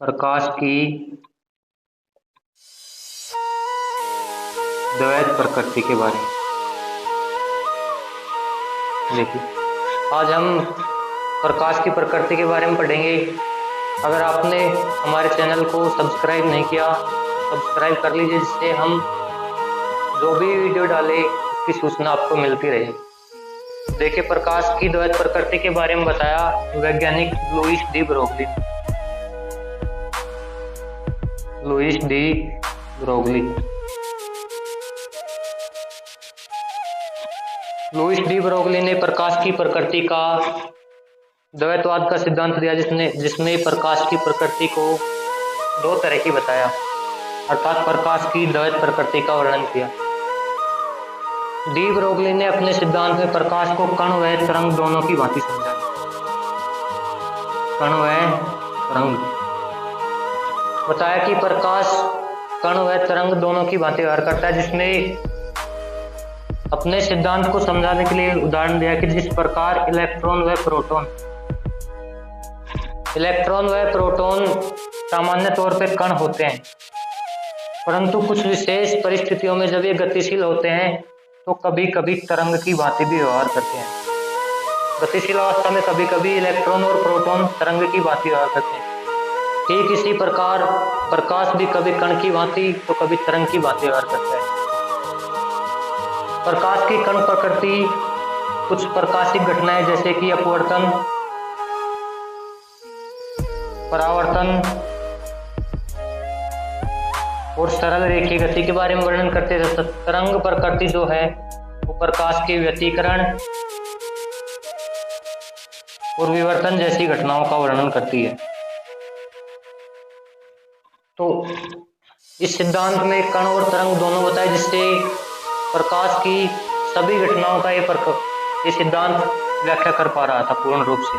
प्रकाश की द्वैत प्रकृति के बारे में देखिए। आज हम प्रकाश की प्रकृति के बारे में पढ़ेंगे। अगर आपने हमारे चैनल को सब्सक्राइब नहीं किया तो सब्सक्राइब कर लीजिए, जिससे हम जो भी वीडियो डालें उसकी सूचना आपको मिलती रहे। देखिए, प्रकाश की द्वैत प्रकृति के बारे में बताया वैज्ञानिक Louis de Broglie. Louis de Broglie ने प्रकाश की प्रकृति का द्वैतवाद का सिद्धांत दिया, जिसमें प्रकाश की प्रकृति को दो तरह की बताया, अर्थात प्रकाश की द्वैत प्रकृति का वर्णन किया। डी ब्रोगली ने अपने सिद्धांत में प्रकाश को कण व तरंग दोनों की भांति समझा। कण व तरंग बताया कि प्रकाश कण व तरंग दोनों की भांति व्यवहार करता है, जिसने अपने सिद्धांत को समझाने के लिए उदाहरण दिया कि जिस प्रकार इलेक्ट्रॉन व प्रोटॉन सामान्य तौर पर कण होते हैं, परंतु कुछ विशेष परिस्थितियों में जब ये गतिशील होते हैं तो कभी कभी तरंग की भांति भी व्यवहार करते हैं। गतिशील अवस्था में कभी कभी इलेक्ट्रॉन और प्रोटॉन तरंग की भांति व्यवहार करते हैं। ठीक इसी प्रकार प्रकाश भी कभी कण की भांति तो कभी तरंग की भांति व्यवहार करता है। प्रकाश की कण प्रकृति कुछ प्रकाशिक घटनाएं जैसे कि अपवर्तन, परावर्तन और सरल रेखीय गति के बारे में वर्णन करते हैं। तरंग प्रकृति जो है वो प्रकाश के व्यतिकरण और विवर्तन जैसी घटनाओं का वर्णन करती है। तो इस सिद्धांत में कण और तरंग दोनों बताए, जिससे प्रकाश की सभी घटनाओं का ये सिद्धांत व्याख्या कर पा रहा था पूर्ण रूप से।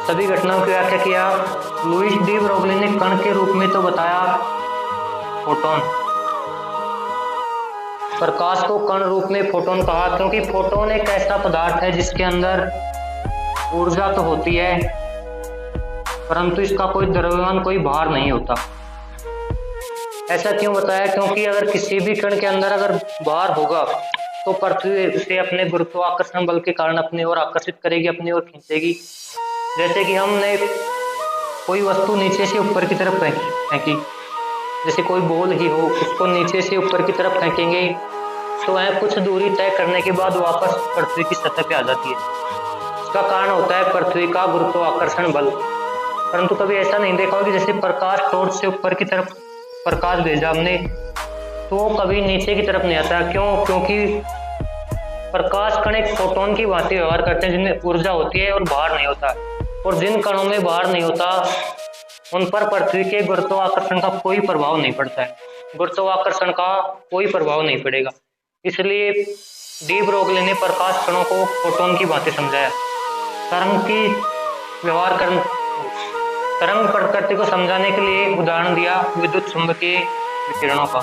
सभी घटनाओं की व्याख्या किया। लुईस डी ब्रोगली ने कण के रूप में तो बताया फोटोन। प्रकाश को कण रूप में फोटोन कहा, क्योंकि फोटोन एक ऐसा पदार्थ है जिसके अंदर ऊर्जा तो होती है, परंतु इसका कोई द्रव्यमान, कोई भार नहीं होता। ऐसा क्यों बताया? क्योंकि अगर किसी भी कण के अंदर अगर भार होगा तो पृथ्वी उसे अपने गुरुत्वाकर्षण बल के कारण अपनी ओर आकर्षित करेगी, अपनी ओर खींचेगी। जैसे कि हमने कोई वस्तु नीचे से ऊपर की तरफ फेंकी, जैसे कोई बॉल ही हो, उसको नीचे से ऊपर की तरफ फेंकेंगे तो वह कुछ दूरी तय करने के बाद वापस पृथ्वी की सतह पे आ जाती है। इसका कारण होता है पृथ्वी का गुरुत्वाकर्षण बल। परंतु कभी ऐसा नहीं देखा होगा कि जैसे प्रकाश टॉर्च से ऊपर की तरफ प्रकाश भेजा हमने तो कभी नीचे की तरफ नहीं आता। क्यों? क्योंकि प्रकाश कण एक फोटोन की भांति व्यवहार करते हैं, जिनमें ऊर्जा होती है और भार नहीं होता। और जिन कणों में भार नहीं होता उन पर पृथ्वी के गुरुत्वाकर्षण का कोई प्रभाव नहीं पड़ता है। गुरुत्वाकर्षण का कोई प्रभाव नहीं पड़ेगा। इसलिए डी ब्रोगली ने प्रकाश कणों को फोटोन की भांति समझाया। तरंग प्रकृति को समझाने के लिए उदाहरण दिया विद्युत चुंबकीय विकिरणों का।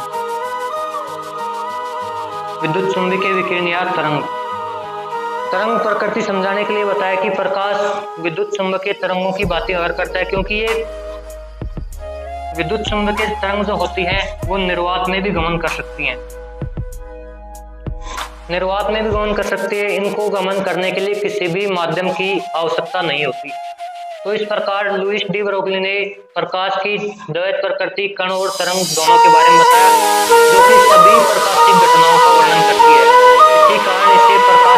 विद्युत चुंबकीय विकिरण या तरंग प्रकृति समझाने के लिए बताया कि प्रकाश विद्युत चुंबकीय तरंगों की भांति व्यवहार करता है, क्योंकि ये विद्युत चुंबकीय तरंग जो होती है वो निर्वात में भी गमन कर सकती हैं। इनको गमन करने के लिए किसी भी माध्यम की आवश्यकता नहीं होती। तो इस प्रकार लुईस डी ब्रोगली ने प्रकाश की द्वैत प्रकृति कण और तरंग दोनों के बारे में बताया, जो कि सभी प्रकाशिक घटनाओं का वर्णन करती है। इसी कारण इसे प्रकाश